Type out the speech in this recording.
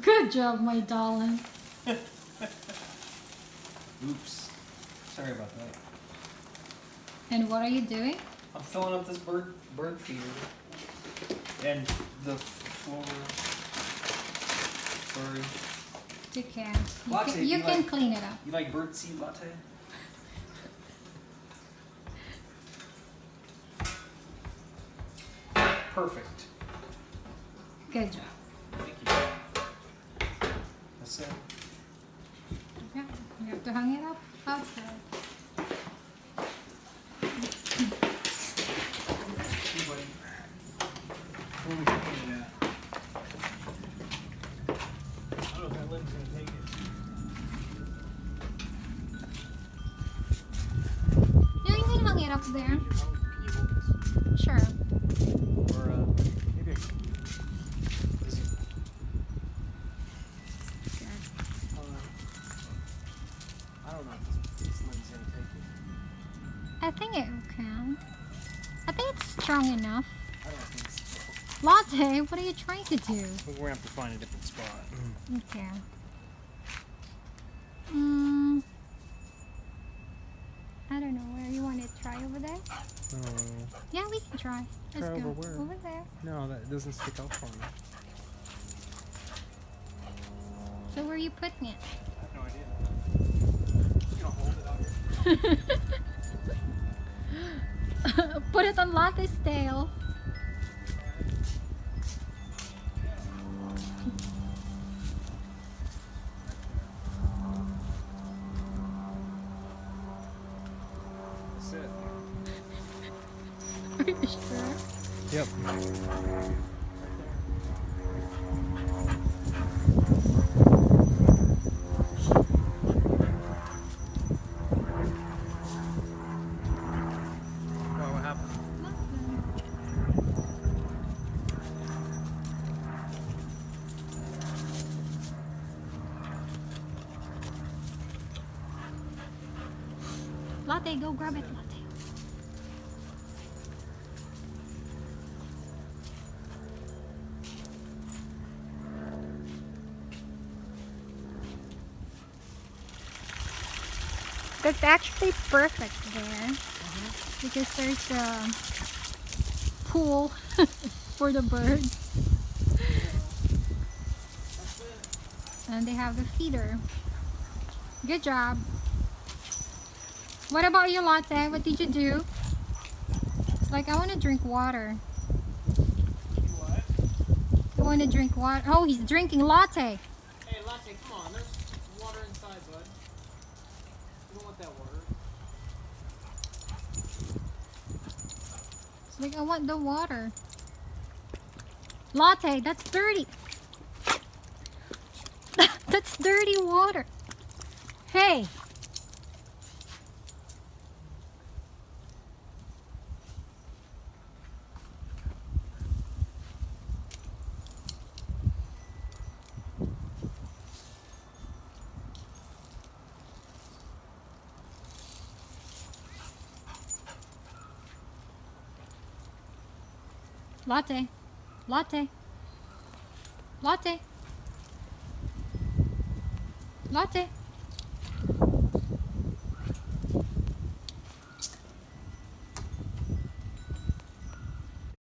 Good job, my darling. Oops. Sorry about that. And what are you doing? I'm filling up this bird feeder. And the floor. Sorry. You can. Latte, You you can like- clean it up. You like bird seed latte? Perfect. Good job. Thank you. That's it. Yeah, you have to hang it up outside. Where are we putting it at? I don't know if that lid's gonna take it. Yeah, you can hang it up there. Can you hold this? Sure. Or maybe is it? I don't know if this lid's gonna take it. I think it can. I think it's strong enough. I don't think so. Latte, what are you trying to do? We're gonna have to find a different spot. Okay. I don't know where you want to try over there. Yeah, we can try. Let's Try go over where? over there. No, that doesn't stick out for me. So where are you putting it? I have no idea. You gonna hold it out here? Put it on Latte's tail. That's it. Are you sure? Yep. What happened? Latte, go grab it, Latte. That's actually perfect there because there's a pool for the birds. And they have the feeder. Good job. What about you, Latte? What did you do? It's like, I want to drink water. What? I want to drink water. Oh, he's drinking latte. Hey, Latte, come on. There's water inside, bud. You don't want that water. It's like, I want the water. Latte, that's dirty. That's dirty water. Hey. Latte. Latte. Latte. Latte.